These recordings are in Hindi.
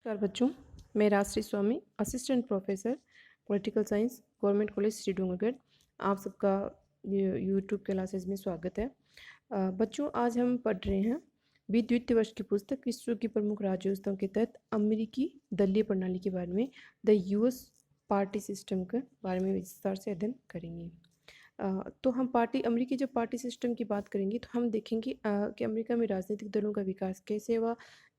नमस्कार बच्चों, मैं Rajshree Swami, assistant professor political science, government college Shri Dungargarh. आप सबका यूट्यूब क्लासेस में स्वागत है। बच्चों, आज हम पढ़ रहे हैं द्वितीय वर्ष की पुस्तक विश्व की प्रमुख राज्यव्यवस्थाओं के तहत अमेरिकी दलीय प्रणाली के बारे में, द यूएस पार्टी सिस्टम के बारे में विस्तार से अध्ययन करेंगे। तो हम अमेरिकी जब पार्टी सिस्टम की बात करेंगे तो हम देखेंगे कि अमेरिका में राजनीतिक दलों का विकास कैसे हुआ,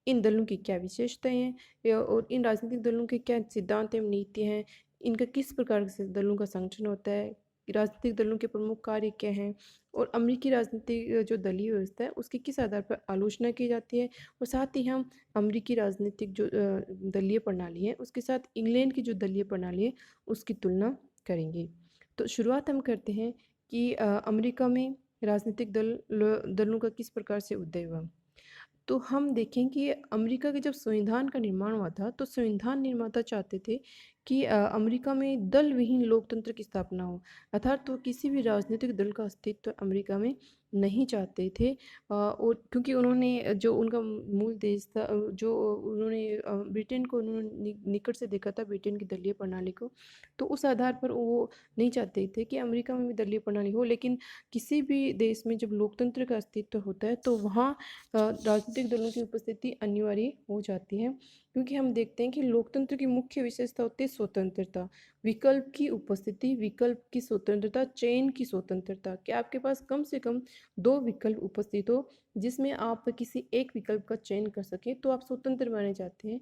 इन दलों की क्या विशेषताएं हैं और इन राजनीतिक दलों के क्या सिद्धांत एवं नीतियाँ हैं, इनका किस प्रकार से दलों का संगठन होता है, राजनीतिक दलों के प्रमुख कार्य क्या हैं और अमेरिकी राजनीतिक जो दलीय व्यवस्था है उसके किस आधार पर आलोचना की जाती है। और साथ ही हम अमेरिकी राजनीतिक जो दलीय प्रणाली है उसके साथ इंग्लैंड की जो दलीय प्रणाली है उसकी तुलना करेंगे। तो शुरुआत हम करते हैं कि अमेरिका में राजनीतिक दलों का किस प्रकार से उदय हुआ। तो हम देखें कि अमेरिका के जब संविधान का निर्माण हुआ था तो संविधान निर्माता चाहते थे कि अमेरिका में दल विहीन लोकतंत्र की स्थापना हो, अर्थात तो किसी भी राजनीतिक दल का अस्तित्व अमेरिका में नहीं चाहते थे। और क्योंकि उन्होंने जो उनका मूल देश था, जो उन्होंने ब्रिटेन को उन्होंने निकट से देखा था, ब्रिटेन की दलीय प्रणाली को, तो उस आधार पर वो नहीं चाहते थे कि अमेरिका में भी दलीय प्रणाली हो। लेकिन किसी भी देश में जब लोकतंत्र का अस्तित्व होता है तो वहाँ राजनीतिक दलों की उपस्थिति अनिवार्य हो जाती है, क्योंकि हम देखते हैं कि लोकतंत्र की मुख्य विशेषता होती है स्वतंत्रता, विकल्प की उपस्थिति, विकल्प की स्वतंत्रता, चयन की स्वतंत्रता, कि आपके पास कम से कम दो विकल्प उपस्थित हो जिसमें आप किसी एक विकल्प का चयन कर सकें तो आप स्वतंत्र माने जाते हैं।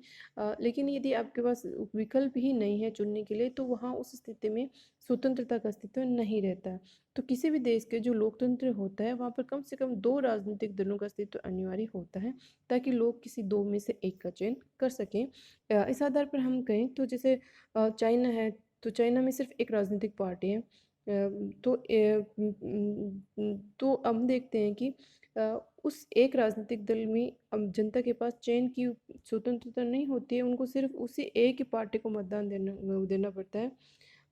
लेकिन यदि आपके पास विकल्प ही नहीं है चुनने के लिए तो वहाँ उस स्थिति में स्वतंत्रता का अस्तित्व नहीं रहता है। तो किसी भी देश के जो लोकतंत्र होता है वहाँ पर कम से कम दो राजनीतिक दलों का अस्तित्व अनिवार्य होता है ताकि लोग किसी दो में से एक का चयन कर सकें। इस आधार पर हम कहें तो जैसे चाइना है, तो चाइना में सिर्फ एक राजनीतिक पार्टी है। तो हम देखते हैं कि उस एक राजनीतिक दल में जनता के पास चयन की स्वतंत्रता नहीं होती है, उनको सिर्फ उसी एक ही पार्टी को मतदान देना पड़ता है।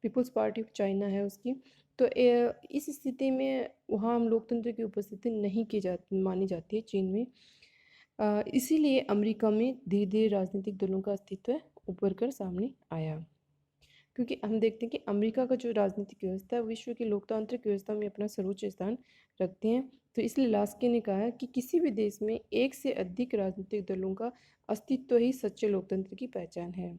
पीपल्स पार्टी ऑफ चाइना है उसकी। तो इस स्थिति में वहाँ हम लोकतंत्र की उपस्थिति नहीं की जाती मानी जाती है चीन में। इसीलिए अमेरिका में धीरे धीरे राजनीतिक दलों का अस्तित्व उभर कर सामने आया, क्योंकि हम देखते हैं कि अमेरिका का जो राजनीतिक व्यवस्था है विश्व की लोकतांत्रिक व्यवस्था में अपना सर्वोच्च स्थान रखते हैं। तो इसलिए लास्की ने कहा है कि किसी भी देश में एक से अधिक राजनीतिक दलों का अस्तित्व ही सच्चे लोकतंत्र की पहचान है।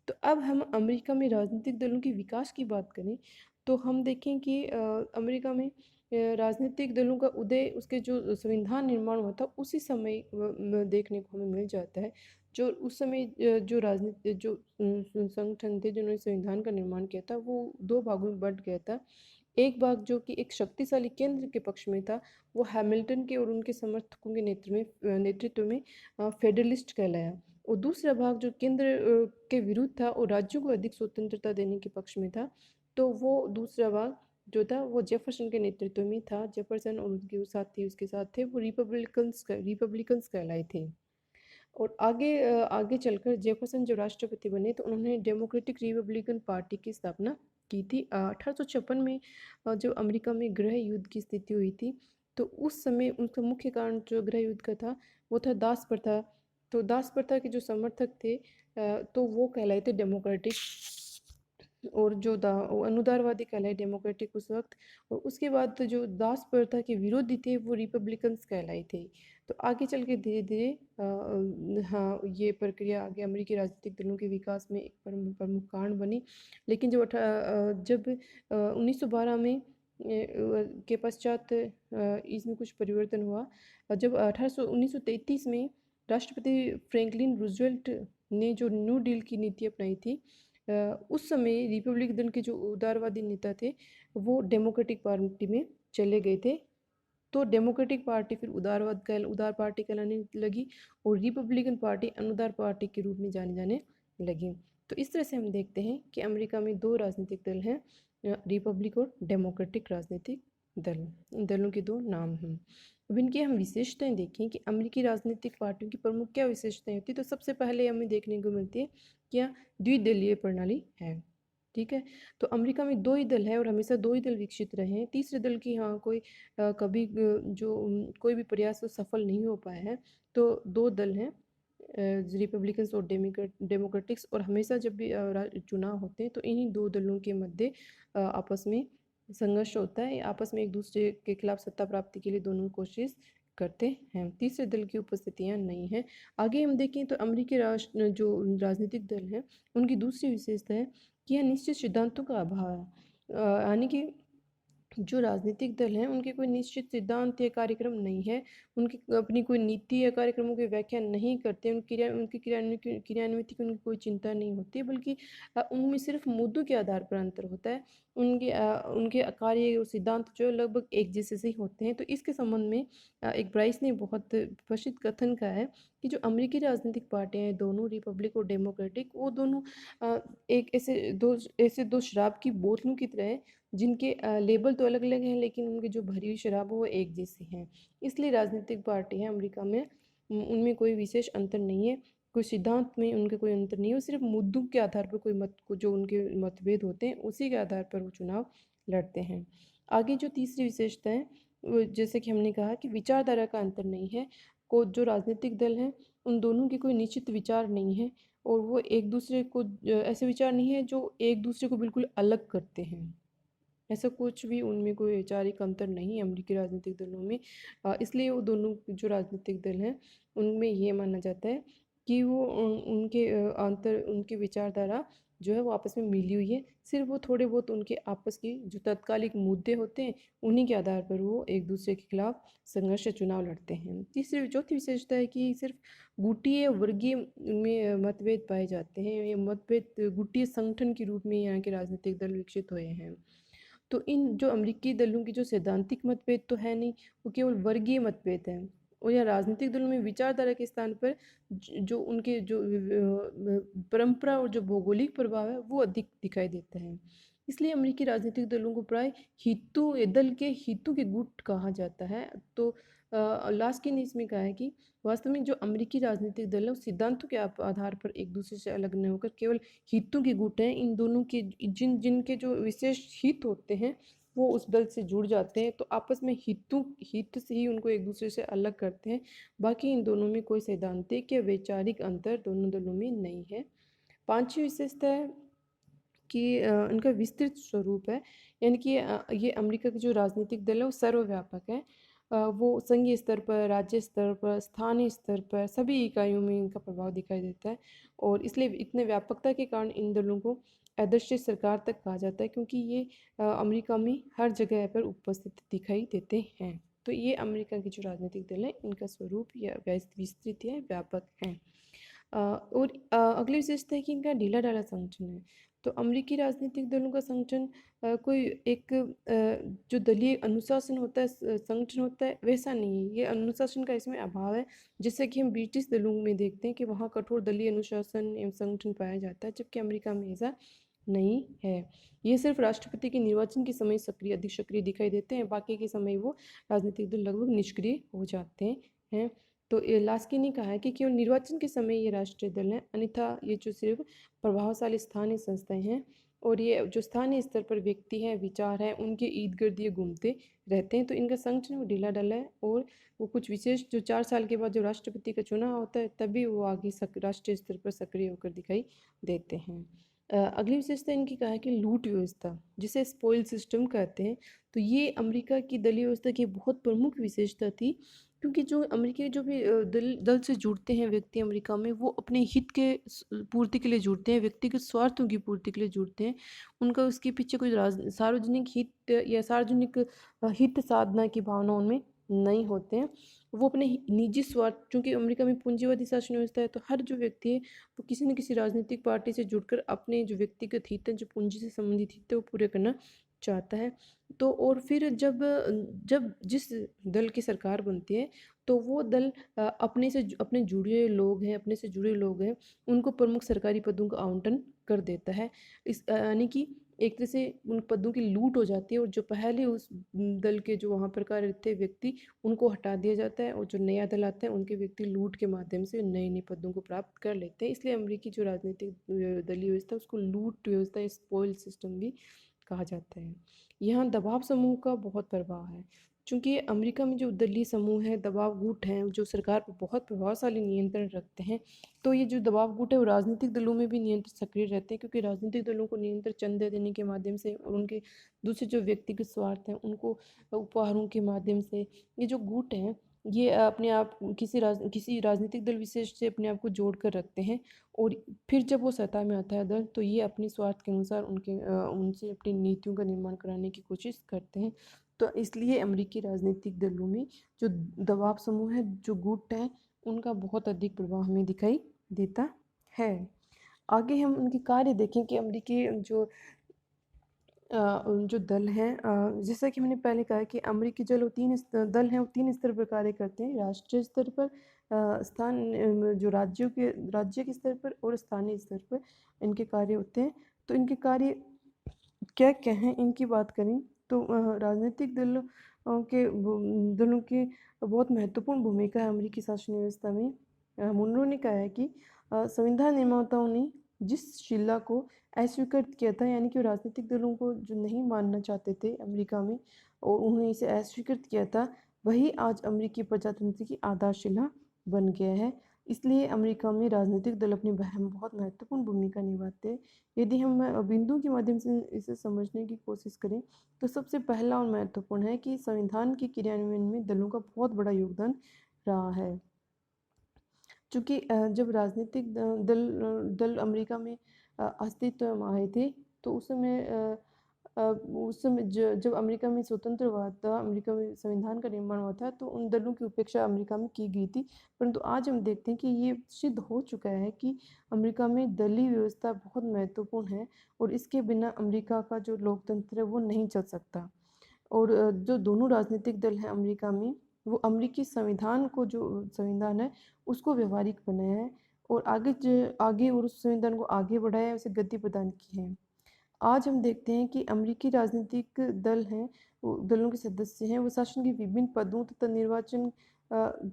तो अब हम अमेरिका में राजनीतिक दलों के विकास की बात करें तो हम देखें कि अमेरिका में राजनीतिक दलों का उदय उसके जो संविधान निर्माण हुआ था उसी समय देखने को हमें मिल जाता है। जो उस समय जो राजनीति जो संगठन थे जिन्होंने संविधान का निर्माण किया था वो दो भागों में बंट गया था। एक भाग जो कि एक शक्तिशाली केंद्र के पक्ष में था वो हैमिल्टन के और उनके समर्थकों के नेतृत्व में फेडरलिस्ट कहलाया। और दूसरा भाग जो केंद्र के विरुद्ध था और राज्यों को अधिक स्वतंत्रता देने के पक्ष में था, तो वो दूसरा भाग जो था वो जेफरसन के नेतृत्व में था। जेफरसन और उनके साथी उसके साथ थे वो रिपब्लिकन्स कहलाए थे। और आगे चलकर जेफरसन जब राष्ट्रपति बने तो उन्होंने डेमोक्रेटिक रिपब्लिकन पार्टी की स्थापना की थी। 1856 में जब अमेरिका में गृह युद्ध की स्थिति हुई थी तो उस समय उनका मुख्य कारण जो गृह युद्ध का था वो था दास प्रथा। तो दास प्रथा के जो समर्थक थे तो वो कहलाए थे डेमोक्रेटिक, और जो अनुदारवादी कहलाए डेमोक्रेटिक उस वक्त। और उसके बाद तो जो दास प्रथा के विरोधी थे वो रिपब्लिकन्स कहलाए थे। तो आगे चल के धीरे धीरे हाँ ये प्रक्रिया आगे अमेरिकी राजनीतिक दलों के विकास में एक प्रमुख कारण बनी। लेकिन जब 1912 में के पश्चात इसमें कुछ परिवर्तन हुआ। जब 1933 में राष्ट्रपति फ्रैंकलिन रूजवेल्ट ने जो न्यू डील की नीति अपनाई थी, उस समय रिपब्लिक दल के जो उदारवादी नेता थे वो डेमोक्रेटिक पार्टी में चले गए थे। तो डेमोक्रेटिक पार्टी फिर उदार पार्टी कहलाने लगी और रिपब्लिकन पार्टी अनुदार पार्टी के रूप में जाने लगी। तो इस तरह से हम देखते हैं कि अमेरिका में दो राजनीतिक दल हैं, रिपब्लिक और डेमोक्रेटिक राजनीतिक दल। इन दलों के दो नाम हैं। अब इनकी हम विशेषताएं देखें कि अमेरिकी राजनीतिक पार्टियों की प्रमुख क्या विशेषताएं होती है। तो सबसे पहले हमें देखने को मिलती है क्या द्विदलीय प्रणाली है। ठीक है, तो अमेरिका में दो ही दल है और हमेशा दो ही दल विकसित रहे हैं। तीसरे दल की हाँ कोई कोई भी प्रयास तो सफल नहीं हो पाया है। तो दो दल हैं रिपब्लिकन्स और डेमोक्रेटिक्स, और हमेशा जब भी चुनाव होते हैं तो इन्हीं दो दलों के मध्य आपस में संघर्ष होता है। आपस में एक दूसरे के खिलाफ सत्ता प्राप्ति के लिए दोनों कोशिश करते हैं। तीसरे दल की उपस्थितियां नहीं है। आगे हम देखें तो अमेरिकी राष्ट्र जो राजनीतिक दल हैं उनकी दूसरी विशेषता है कि यह निश्चित सिद्धांतों का अभाव है। यानी कि जो राजनीतिक दल हैं उनके कोई निश्चित सिद्धांत या कार्यक्रम नहीं है। उनकी अपनी कोई नीति या कार्यक्रमों की व्याख्या नहीं करते। उनकी क्रियान्विति की उनकी कोई चिंता नहीं होती, बल्कि उनमें सिर्फ मुद्दों के आधार पर अंतर होता है। उनके कार्य और सिद्धांत जो लगभग एक जैसे से ही होते हैं। तो इसके संबंध में एक ब्राइस ने बहुत प्रसिद्ध कथन कहा है कि जो अमेरिकी राजनीतिक पार्टियां हैं, दोनों रिपब्लिक और डेमोक्रेटिक, वो दोनों एक ऐसे दो शराब की बोतलों की तरह है, जिनके लेबल तो अलग अलग हैं लेकिन उनकी जो भरी हुई शराब है वो एक जैसी हैं। इसलिए राजनीतिक पार्टी हैं अमेरिका में, उनमें कोई विशेष अंतर नहीं है। कोई सिद्धांत में उनके कोई अंतर नहीं है। वो सिर्फ मुद्दों के आधार पर कोई मत को जो उनके मतभेद होते हैं उसी के आधार पर वो चुनाव लड़ते हैं। आगे जो तीसरी विशेषता है वो जैसे कि हमने कहा कि विचारधारा का अंतर नहीं है। को जो राजनीतिक दल हैं उन दोनों के कोई निश्चित विचार नहीं है, और वो एक दूसरे को ऐसे विचार नहीं है जो एक दूसरे को बिल्कुल अलग करते हैं। ऐसा कुछ भी उनमें कोई वैचारिक अंतर नहीं है अमेरिकी राजनीतिक दलों में। इसलिए वो दोनों जो राजनीतिक दल हैं उनमें ये माना जाता है कि वो उनकी विचारधारा जो है वो आपस में मिली हुई है। सिर्फ वो थोड़े बहुत उनके आपस की जो तत्कालिक मुद्दे होते हैं उन्हीं के आधार पर वो एक दूसरे के खिलाफ संघर्ष या चुनाव लड़ते हैं। चौथी विशेषता है कि सिर्फ गुटीय वर्गीय में मतभेद पाए जाते हैं। ये मतभेद गुटीय संगठन के रूप में यहाँ के राजनीतिक दल विकसित हुए हैं। तो इन जो अमेरिकी दलों की जो सैद्धांतिक मतभेद तो है नहीं, वो केवल वर्गीय मतभेद हैं। और यह राजनीतिक दलों में विचारधारा के स्थान पर जो उनके जो परंपरा और जो भौगोलिक प्रभाव है वो अधिक दिखाई देता है। इसलिए अमेरिकी राजनीतिक दलों को प्राय दल के हितों के गुट कहा जाता है। तो लास्ट ने इसमें कहा है कि वास्तव में जो अमेरिकी राजनीतिक दल है उस सिद्धांतों के आधार पर एक दूसरे से अलग न होकर केवल हितों के गुट हैं। इन दोनों के जिनके जो विशेष हित होते हैं वो उस दल से जुड़ जाते हैं, तो आपस में हित से ही उनको एक दूसरे से अलग करते हैं। बाकी इन दोनों में कोई सैद्धांतिक या वैचारिक अंतर दोनों दलों में नहीं है। पांचवी विशेषता है कि इनका विस्तृत स्वरूप है। यानी कि ये अमेरिका के जो राजनीतिक दल है वो सर्वव्यापक है। वो संघीय स्तर पर, राज्य स्तर पर, स्थानीय स्तर पर सभी इकाइयों में इनका प्रभाव दिखाई देता है। और इसलिए इतने व्यापकता के कारण इन दलों को अदृश्य सरकार तक कहा जाता है, क्योंकि ये अमेरिका में हर जगह पर उपस्थित दिखाई देते हैं। तो ये अमेरिका के जो राजनीतिक दल हैं इनका स्वरूप या विस्तृत या व्यापक है। और अगली विशेषता है कि इनका ढीला ढाला संगठन है। तो अमेरिकी राजनीतिक दलों का संगठन कोई एक जो दलीय अनुशासन होता है, संगठन होता है, वैसा नहीं है। ये अनुशासन का इसमें अभाव है। जैसे कि हम ब्रिटिश दलों में देखते हैं कि वहाँ कठोर दलीय अनुशासन एवं संगठन पाया जाता है, जबकि अमेरिका में ऐसा नहीं है। ये सिर्फ राष्ट्रपति के निर्वाचन के समय अधिक सक्रिय दिखाई देते हैं, बाकी के समय वो राजनीतिक दल लगभग निष्क्रिय हो जाते हैं। तो लास्की ने कहा है कि केवल निर्वाचन के समय ये राष्ट्रीय दल हैं, अन्यथा ये जो सिर्फ प्रभावशाली स्थानीय संस्थाएं हैं, और ये जो स्थानीय स्तर पर व्यक्ति हैं, विचार हैं, उनके इर्द गिर्द ये घूमते रहते हैं। तो इनका संगठन वो ढीला ढाला है, और वो कुछ विशेष जो 4 साल के बाद जो राष्ट्रपति का चुनाव होता है तभी वो आगे राष्ट्रीय स्तर पर सक्रिय होकर दिखाई देते हैं। अगली विशेषता इनकी कहा है कि लूट व्यवस्था, जिसे स्पॉइल सिस्टम कहते हैं। तो ये अमेरिका की दलीय व्यवस्था की बहुत प्रमुख विशेषता थी, क्योंकि जो अमेरिकी जो भी दल से जुड़ते हैं व्यक्ति अमेरिका में, वो अपने हित के पूर्ति के लिए जुड़ते हैं, व्यक्तिगत स्वार्थों की पूर्ति के लिए जुड़ते हैं। उनका उसके पीछे कोई सार्वजनिक हित या सार्वजनिक हित साधना की भावना उनमें नहीं होते हैं। वो अपने निजी स्वार्थ, क्योंकि अमेरिका में पूंजीवादी शासन व्यवस्था है, तो हर जो व्यक्ति है वो किसी न किसी राजनीतिक पार्टी से जुड़कर अपने जो व्यक्तिगत हित हैं, जो पूंजी से संबंधित हित है, वो पूरे करना चाहता है। तो और फिर जब जब जिस दल की सरकार बनती है तो वो दल अपने जुड़े लोग हैं, अपने से जुड़े लोग हैं, उनको प्रमुख सरकारी पदों का आवंटन कर देता है। इस यानी कि एक तरह से उन पदों की लूट हो जाती है, और जो पहले उस दल के जो वहाँ पर कार्यरत थे व्यक्ति उनको हटा दिया जाता है, और जो नया दल आता है उनके व्यक्ति लूट के माध्यम से नए नए पदों को प्राप्त कर लेते हैं। इसलिए अमेरिकी जो राजनीतिक दलीय व्यवस्था उसको लूट व्यवस्था या स्पॉइल सिस्टम भी कहा जाता है। यहाँ दबाव समूह का बहुत प्रभाव है। चूँकि अमेरिका में जो दलीय समूह है, दबाव गुट हैं, जो सरकार पर बहुत प्रभावशाली नियंत्रण रखते हैं, तो ये जो दबाव गुट है वो राजनीतिक दलों में भी नियंत्रण सक्रिय रहते हैं, क्योंकि राजनीतिक दलों को नियंत्रण चंदे देने के माध्यम से और उनके दूसरे जो व्यक्तिगत स्वार्थ हैं उनको उपहारों के माध्यम से, ये जो गुट हैं ये अपने आप किसी राजनीतिक दल विशेष से अपने आप को जोड़ कर रखते हैं, और फिर जब वो सत्ता में आता है दल, तो ये अपने स्वार्थ के अनुसार उनसे अपनी नीतियों का निर्माण कराने की कोशिश करते हैं। तो इसलिए अमेरिकी राजनीतिक दलों में जो दबाव समूह है, जो गुट है, उनका बहुत अधिक प्रभाव हमें दिखाई देता है। आगे हम उनके कार्य देखें कि अमेरिकी जो दल हैं, जैसा कि मैंने पहले कहा कि अमेरिकी दल हैं वो तीन स्तर पर कार्य करते हैं। राष्ट्रीय स्तर पर, जो राज्य के स्तर पर और स्थानीय स्तर पर इनके कार्य होते हैं। तो इनके कार्य क्या क्या हैं, इनकी बात करें तो राजनीतिक दलों की बहुत महत्वपूर्ण भूमिका है अमेरिकी शासन व्यवस्था में। मुनरो ने कहा है कि संविधान निर्माताओं ने जिस शिला को अस्वीकृत किया था, यानी कि वो राजनीतिक दलों को जो नहीं मानना चाहते थे अमेरिका में और उन्होंने इसे अस्वीकृत किया था, वही आज अमेरिकी प्रजातंत्र की आधारशिला बन गया है। इसलिए अमेरिका में राजनीतिक दल अपनी बहुत महत्वपूर्ण भूमिका निभाते हैं। यदि हम बिंदु के माध्यम से इसे समझने की कोशिश करें, तो सबसे पहला और महत्वपूर्ण है कि संविधान के क्रियान्वयन में दलों का बहुत बड़ा योगदान रहा है। चूँकि जब राजनीतिक दल अमेरिका में अस्तित्व में आए थे, तो उस समय जब अमेरिका में स्वतंत्र हुआ था, अमेरिका में संविधान का निर्माण हुआ था, तो उन दलों की उपेक्षा अमेरिका में की गई थी। परंतु आज हम देखते हैं कि ये सिद्ध हो चुका है कि अमेरिका में दलीय व्यवस्था बहुत महत्वपूर्ण है और इसके बिना अमेरिका का जो लोकतंत्र है वो नहीं चल सकता। और जो दोनों राजनीतिक दल हैं अमेरिका में, वो अमेरिकी संविधान को, जो संविधान है उसको व्यवहारिक बनाया है और आगे और उस संविधान को आगे बढ़ाया है, उसे गति प्रदान की है। आज हम देखते हैं कि अमेरिकी राजनीतिक दल हैं, वो दलों के सदस्य हैं, वो शासन के विभिन्न पदों तथा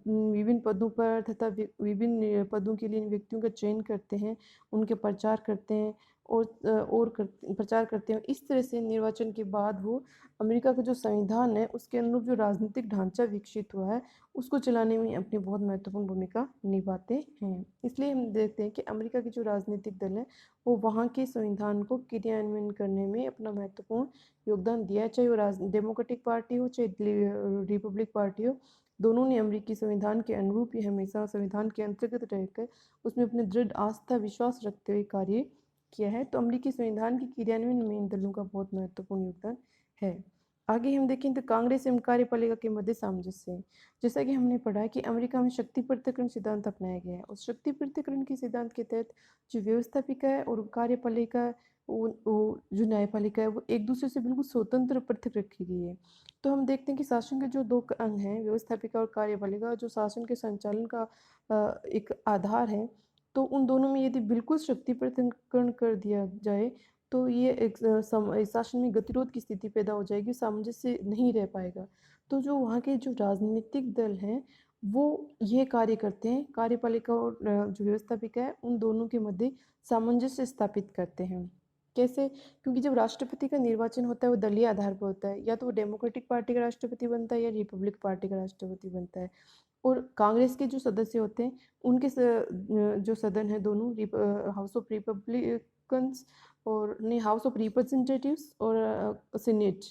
विभिन्न पदों पर तथा विभिन्न पदों के लिए इन व्यक्तियों का चयन करते हैं, उनके प्रचार करते हैं प्रचार करते हैं। इस तरह से निर्वाचन के बाद वो अमेरिका का जो संविधान है उसके अनुरूप जो राजनीतिक ढांचा विकसित हुआ है उसको चलाने में अपनी बहुत महत्वपूर्ण भूमिका निभाते हैं। इसलिए हम देखते हैं कि अमेरिका के जो राजनीतिक दल हैं वो वहाँ के संविधान को क्रियान्वयन करने में अपना महत्वपूर्ण योगदान दिया है, चाहे वो डेमोक्रेटिक पार्टी हो चाहे रिपब्लिक पार्टी हो। दोनों ने अमेरिकी संविधान के अनुरूप ही हमेशा संविधान के अंतर्गत रहकर उसमें अपने दृढ़ आस्था विश्वास रखते हुए कार्य किया है। तो अमेरिकी संविधान के क्रियान्वयन में इन दलों का बहुत महत्वपूर्ण योगदान है। आगे हम देखें तो कांग्रेस एवं कार्यपालिका के मध्य सामंजस्य है। जैसा कि हमने पढ़ा है कि अमेरिका में शक्ति पृथक्करण सिद्धांत अपनाया गया है। उस शक्ति पृथक्करण के सिद्धांत के तहत जो व्यवस्थापिका है और कार्यपालिका, वो जो न्यायपालिका है, वो एक दूसरे से बिल्कुल स्वतंत्र पृथक रखी गई है। तो हम देखते हैं कि शासन के जो दो अंग हैं, व्यवस्थापिका और कार्यपालिका, जो शासन के संचालन का एक आधार है, तो उन दोनों में यदि बिल्कुल शक्ति पृथक्करण कर दिया जाए तो ये शासन में गतिरोध की स्थिति पैदा हो जाएगी, सामंजस्य नहीं रह पाएगा। तो जो वहाँ के जो राजनीतिक दल हैं वो ये कार्य करते हैं, कार्यपालिका और जो व्यवस्थापिका है उन दोनों के मध्य सामंजस्य स्थापित करते हैं। कैसे? क्योंकि जब राष्ट्रपति का निर्वाचन होता है वो दलीय आधार पर होता है, या तो वो डेमोक्रेटिक पार्टी का राष्ट्रपति बनता है या रिपब्लिक पार्टी का राष्ट्रपति बनता है। और कांग्रेस के जो सदस्य होते हैं उनके जो सदन है दोनों, हाउस ऑफ रिपब्लिकन्स और नहीं, हाउस ऑफ रिप्रेजेंटेटिव्स और सीनेट,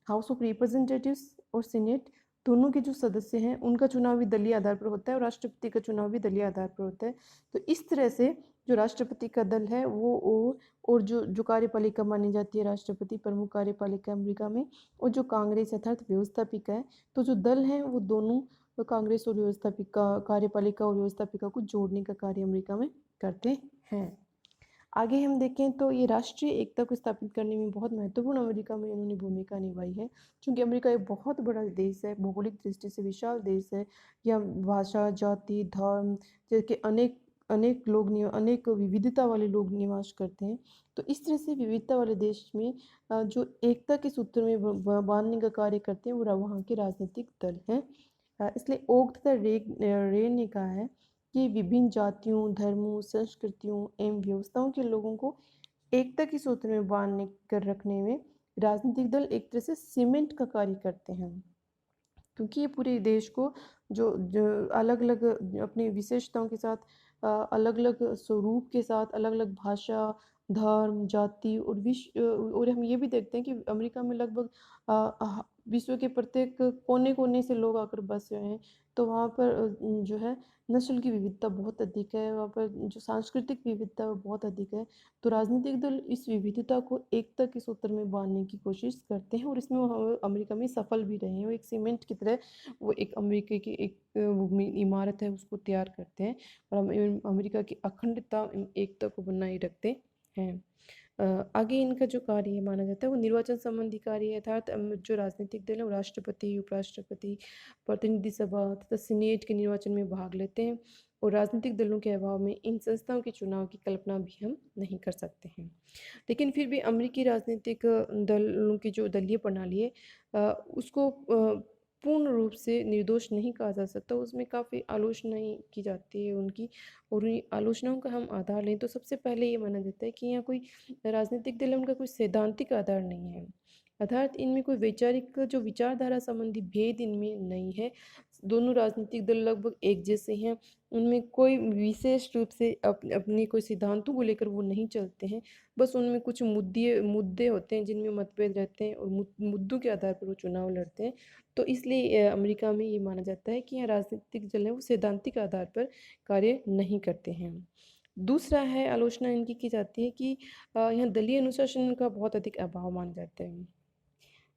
हाउस ऑफ रिप्रेजेंटेटिव्स और सीनेट, दोनों के जो सदस्य हैं उनका चुनाव भी दलीय आधार पर होता है और राष्ट्रपति का चुनाव भी दलीय आधार पर होता है। तो इस तरह से जो राष्ट्रपति का दल है वो और जो कार्यपालिका मानी जाती है राष्ट्रपति प्रमुख कार्यपालिका अमेरिका में, और जो कांग्रेस अर्थात व्यवस्थापिका है, तो जो दल हैं वो दोनों कांग्रेस और व्यवस्थापिका, कार्यपालिका और व्यवस्थापिका को जोड़ने का कार्य अमेरिका में करते हैं। आगे हम देखें तो ये राष्ट्रीय एकता को स्थापित करने में बहुत महत्वपूर्ण अमेरिका में इन्होंने भूमिका निभाई है। क्योंकि अमेरिका एक बहुत बड़ा देश है, भौगोलिक दृष्टि से विशाल देश है। यह भाषा, जाति, धर्म जैसे अनेक विविधता वाले लोग निवास करते हैं। तो इस तरह से विविधता वाले देश में जो एकता के सूत्र में बांधने का कार्य करते हैं वो वहाँ के राजनीतिक दल हैं। इसलिए ओक तथा रे ने कहा है कि विभिन्न जातियों, धर्मों, संस्कृतियों एवं व्यवस्थाओं के लोगों को एकता के सूत्र में बांधने कर रखने में राजनीतिक दल एक तरह से सीमेंट का कार्य करते हैं। क्योंकि ये पूरे देश को जो अलग अलग अपनी विशेषताओं के साथ, अलग अलग स्वरूप के साथ, अलग अलग भाषा, धर्म, जाति और विश्व, और हम ये भी देखते हैं कि अमेरिका में लगभग विश्व के प्रत्येक कोने कोने से लोग आकर बस रहे हैं। तो वहाँ पर जो है नस्ल की विविधता बहुत अधिक है, वहाँ पर जो सांस्कृतिक विविधता है वो बहुत अधिक है। तो राजनीतिक दल इस विविधता को एकता के सूत्र में बांधने की कोशिश करते हैं, और इसमें वो अमेरिका में सफल भी रहे हैं। वो एक सीमेंट की तरह वो एक अमेरिका की एक इमारत है उसको तैयार करते हैं, और अमेरिका की अखंडता एकता को बनाए रखते हैं। आगे इनका जो कार्य माना जाता है वो निर्वाचन संबंधी कार्य है, अर्थात जो राजनीतिक दल है वो राष्ट्रपति, उपराष्ट्रपति, प्रतिनिधि सभा तथा सीनेट के निर्वाचन में भाग लेते हैं, और राजनीतिक दलों के अभाव में इन संस्थाओं के चुनाव की कल्पना भी हम नहीं कर सकते हैं। लेकिन फिर भी अमेरिकी राजनीतिक दलों की जो दलीय प्रणाली है उसको पूर्ण रूप से निर्दोष नहीं कहा जा सकता, उसमें काफ़ी आलोचनाएं की जाती है उनकी, और उन आलोचनाओं का हम आधार लें तो सबसे पहले ये माना जाता है कि यहाँ कोई राजनीतिक दल है उनका कोई सैद्धांतिक आधार नहीं है, अर्थात इनमें कोई वैचारिक जो विचारधारा संबंधी भेद इनमें नहीं है। दोनों राजनीतिक दल लगभग एक जैसे हैं, उनमें कोई विशेष रूप से अपनी कोई सिद्धांतों को लेकर वो नहीं चलते हैं, बस उनमें कुछ मुद्दे होते हैं जिनमें मतभेद रहते हैं, और मुद्दों के आधार पर वो चुनाव लड़ते हैं। तो इसलिए अमेरिका में ये माना जाता है कि यहाँ राजनीतिक दल है वो सैद्धांतिक आधार पर कार्य नहीं करते हैं। दूसरा है आलोचना इनकी की जाती है कि यहाँ दलीय अनुशासन का बहुत अधिक अभाव माना जाता है।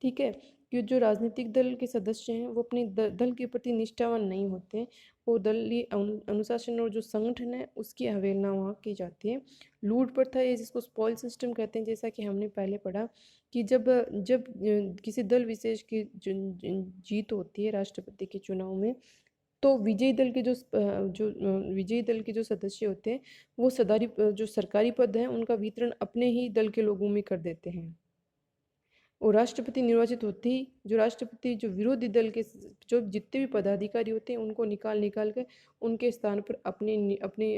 ठीक है, कि जो राजनीतिक दल के सदस्य हैं वो अपने दल के प्रति निष्ठावान नहीं होते हैं, वो दलीय अनुशासन और जो संगठन है उसकी अवहेलना वहाँ की जाती है। लूट प्रथा है जिसको स्पॉइल सिस्टम कहते हैं, जैसा कि हमने पहले पढ़ा कि जब जब किसी दल विशेष की जीत होती है राष्ट्रपति के चुनाव में, तो विजयी दल के जो सदस्य होते हैं वो जो सरकारी पद हैं उनका वितरण अपने ही दल के लोगों में कर देते हैं, और राष्ट्रपति निर्वाचित होते ही जो विरोधी दल के जो जितने भी पदाधिकारी होते हैं उनको निकाल कर उनके स्थान पर अपने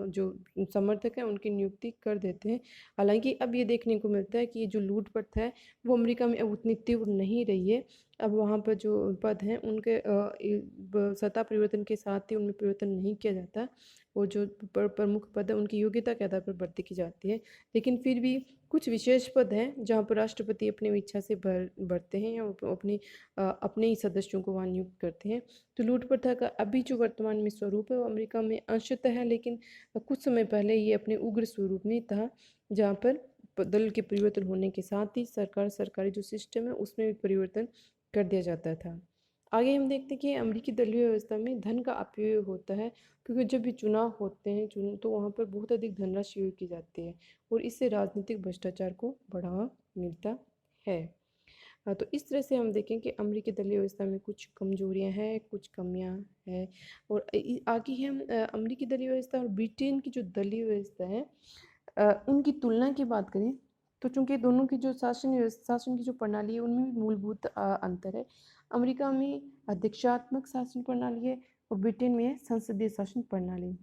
जो समर्थक हैं उनकी नियुक्ति कर देते हैं। हालांकि अब ये देखने को मिलता है कि ये जो लूट प्रथा है वो अमेरिका में अब उतनी तीव्र नहीं रही है। अब वहाँ पर जो पद हैं उनके सत्ता परिवर्तन के साथ ही उनमें परिवर्तन नहीं किया जाता, और जो प्रमुख पद है उनकी योग्यता के आधार पर भर्ती की जाती है। लेकिन फिर भी कुछ विशेष पद हैं जहाँ पर राष्ट्रपति अपनी इच्छा से भरते हैं या अपने ही सदस्यों को वहाँ नियुक्त करते हैं। तो लूट प्रथा का अभी जो वर्तमान में स्वरूप है वो अमेरिका में अंशतः है, लेकिन कुछ समय पहले ये अपने उग्र स्वरूप में था, जहाँ पर दल के परिवर्तन होने के साथ ही सरकारी जो सिस्टम है उसमें भी परिवर्तन कर दिया जाता था। आगे हम देखते हैं कि अमेरिकी दलीय व्यवस्था में धन का अपव्यय होता है, क्योंकि जब भी चुनाव होते हैं तो वहाँ पर बहुत अधिक धनराशि उपयोग की जाती है, और इससे राजनीतिक भ्रष्टाचार को बढ़ावा मिलता है। तो इस तरह से हम देखें कि अमेरिकी दलीय व्यवस्था में कुछ कमजोरियां हैं, कुछ कमियां हैं, और आगे हम अमेरिकी दलीय व्यवस्था और ब्रिटेन की जो दलीय व्यवस्था है उनकी तुलना की बात करें, तो चूंकि दोनों की जो शासन की जो प्रणाली है उनमें भी मूलभूत अंतर है। अमेरिका में अध्यक्षात्मक शासन प्रणाली है और ब्रिटेन में है संसदीय शासन प्रणाली।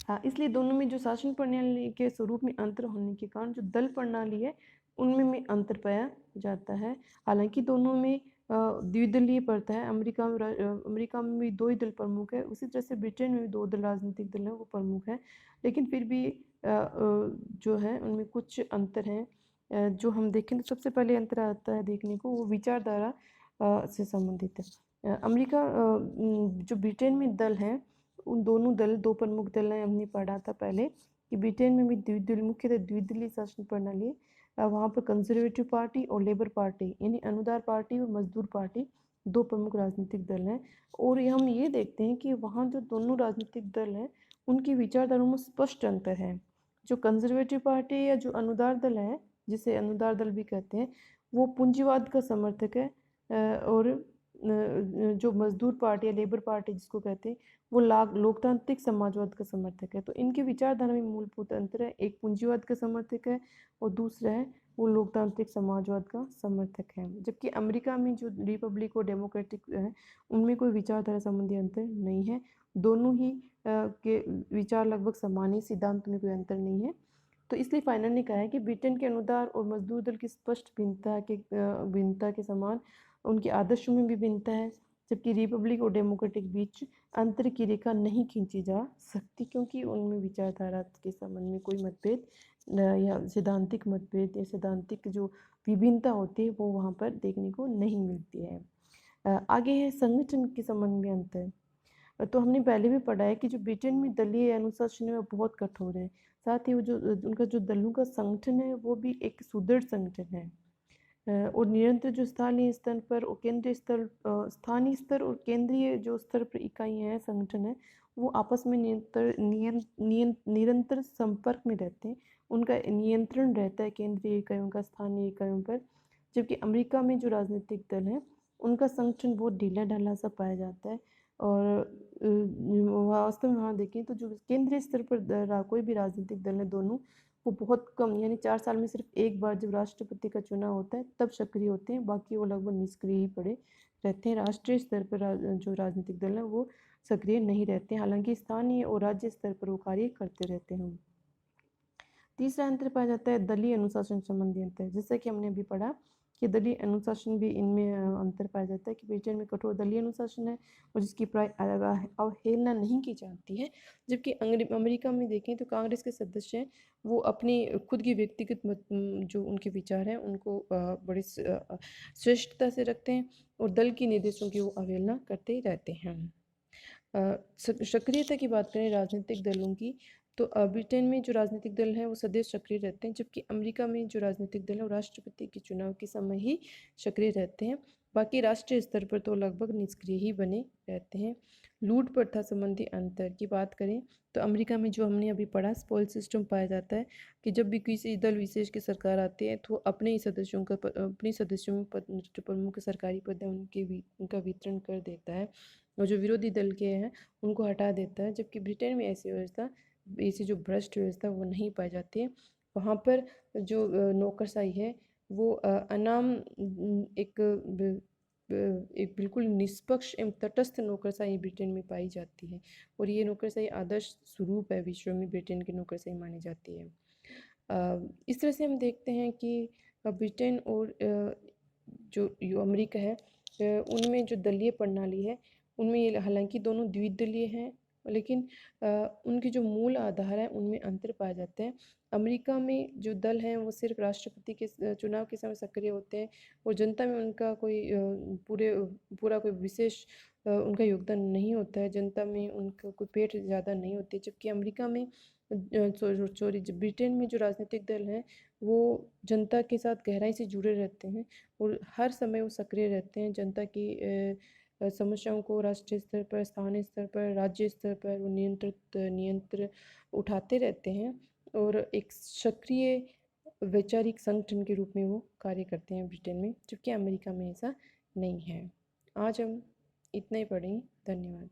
हाँ, इसलिए दोनों में जो शासन प्रणाली के स्वरूप में अंतर होने के कारण जो दल प्रणाली है उनमें अंतर पाया जाता है। हालांकि दोनों में द्विदलीय प्रथा है। अमेरिका में भी दो ही दल प्रमुख है, उसी तरह से ब्रिटेन में भी दो दल राजनीतिक दल हैं वो प्रमुख है, लेकिन फिर भी जो है उनमें कुछ अंतर हैं। जो हम देखें तो सबसे पहले अंतर आता है देखने को वो विचारधारा से संबंधित है। जो ब्रिटेन में दल हैं उन दो प्रमुख दल हैं, हमने पढ़ा था पहले कि ब्रिटेन में भी मुख्यतः द्विदलीय शासन प्रणाली है। वहाँ पर कंजर्वेटिव पार्टी और लेबर पार्टी यानी अनुदार पार्टी और मजदूर पार्टी दो प्रमुख राजनीतिक दल हैं, और हम ये देखते हैं कि वहाँ जो दोनों राजनीतिक दल हैं उनकी विचारधाराओं में स्पष्ट अंतर है। जो कंजर्वेटिव पार्टी या जो अनुदार दल है, जिसे अनुदार दल भी कहते हैं, वो पूंजीवाद का समर्थक है, और जो मजदूर पार्टी या लेबर पार्टी जिसको कहते हैं वो लोकतांत्रिक समाजवाद का समर्थक है। तो इनके विचारधारा में मूलभूत अंतर है, एक पूंजीवाद का समर्थक है और दूसरा है वो लोकतांत्रिक समाजवाद का समर्थक है। जबकि अमेरिका में जो रिपब्लिक और डेमोक्रेटिक है उनमें कोई विचारधारा संबंधी अंतर नहीं है, दोनों ही के विचार लगभग समान ही, सिद्धांत में कोई अंतर नहीं है। तो इसलिए फाइनल ने कहा है कि ब्रिटेन के अनुदार और मजदूर दल की स्पष्ट भिन्नता के समान उनके आदर्शों में भी भिन्नता है, जबकि रिपब्लिक और डेमोक्रेटिक बीच अंतर की रेखा नहीं खींची जा सकती, क्योंकि उनमें विचारधारा के संबंध में कोई मतभेद या सैद्धांतिक मतभेद या सैद्धांतिक जो विभिन्नता होती है वो वहाँ पर देखने को नहीं मिलती है। आगे है संगठन के संबंध में अंतर। तो हमने पहले भी पढ़ा है कि जो ब्रिटेन में दलीय अनुशासन है वो बहुत कठोर है, साथ ही वो जो उनका जो दलों का संगठन है वो भी एक सुदृढ़ संगठन है। और निरंतर जो स्थानीय स्तर पर और केंद्रीय स्तर स्थानीय स्तर और केंद्रीय जो स्तर पर इकाइयाँ हैं, संगठन है, वो आपस में निरंतर संपर्क में रहते हैं। उनका नियंत्रण रहता है केंद्रीय इकाइयों का स्थानीय इकाइयों पर। जबकि अमेरिका में जो राजनीतिक दल है उनका संगठन बहुत ढीला ढाला सा पाया जाता है। और वास्तव में वहाँ देखें तो जो केंद्रीय स्तर पर कोई भी राजनीतिक दल है दोनों, वो बहुत कम यानी 4 साल में सिर्फ एक बार जब राष्ट्रपति का चुनाव होता है तब सक्रिय होते हैं, बाकी वो लगभग निष्क्रिय ही पड़े रहते हैं। राष्ट्रीय स्तर पर जो राजनीतिक दल हैं वो सक्रिय नहीं रहते हैं, हालांकि स्थानीय और राज्य स्तर पर वो कार्य करते रहते हैं। तीसरा अंतर पाया जाता है दलीय अनुशासन संबंधी अंतर। जैसा कि हमने अभी पढ़ा कि दलीय अनुशासन भी इनमें अंतर पाया जाता है कि ब्रिटेन में कठोर दलीय अनुशासन है और जिसकी प्राय अवहेलना नहीं की जाती है, जबकि अमेरिका में देखें तो कांग्रेस के सदस्य हैं वो अपनी खुद की व्यक्तिगत जो उनके विचार हैं उनको बड़ी श्रेष्ठता से रखते हैं और दल के निर्देशों की वो अवहेलना करते ही रहते हैं। सक्रियता की बात करें राजनीतिक दलों की, तो ब्रिटेन में जो राजनीतिक दल हैं वो सदैव सक्रिय रहते हैं, जबकि अमेरिका में जो राजनीतिक दल हैं वो राष्ट्रपति के चुनाव के समय ही सक्रिय रहते हैं। बाकी राष्ट्रीय स्तर पर तो लगभग निष्क्रिय ही बने रहते हैं। लूट प्रथा संबंधी अंतर की बात करें तो अमेरिका में जो हमने अभी पढ़ा स्पॉल सिस्टम पाया जाता है कि जब भी किसी दल विशेष की सरकार आती है तो अपने ही सदस्यों का अपने सदस्यों में जो प्रमुख सरकारी पद है उनका वितरण कर देता है और जो विरोधी दल के हैं उनको हटा देता है। जबकि ब्रिटेन में ऐसी जो भ्रष्ट व्यवस्था वो नहीं पाई जाती है। वहाँ पर जो नौकरशाही है वो अनाम एक बिल्कुल निष्पक्ष एवं तटस्थ नौकरशाही ब्रिटेन में पाई जाती है और ये नौकरशाही आदर्श स्वरूप है विश्व में ब्रिटेन की नौकरशाही मानी जाती है। इस तरह से हम देखते हैं कि ब्रिटेन और जो अमेरिका है उनमें जो दलीय प्रणाली है उनमें ये हालांकि दोनों द्विदलीय हैं, लेकिन उनके जो मूल आधार है उनमें अंतर पाया जाता है। अमेरिका में जो दल हैं वो सिर्फ राष्ट्रपति के चुनाव के समय सक्रिय होते हैं और जनता में उनका कोई पूरा कोई विशेष उनका योगदान नहीं होता है, जनता में उनका कोई पेठ ज़्यादा नहीं होती है। जबकि अमेरिका में ब्रिटेन में जो राजनीतिक दल हैं वो जनता के साथ गहराई से जुड़े रहते हैं और हर समय वो सक्रिय रहते हैं। जनता की समस्याओं को राष्ट्रीय स्तर पर, स्थानीय स्तर पर, राज्य स्तर पर वो नियंत्रण उठाते रहते हैं और एक सक्रिय वैचारिक संगठन के रूप में वो कार्य करते हैं ब्रिटेन में, जबकि अमेरिका में ऐसा नहीं है। आज हम इतना ही पढ़ेंगे। धन्यवाद।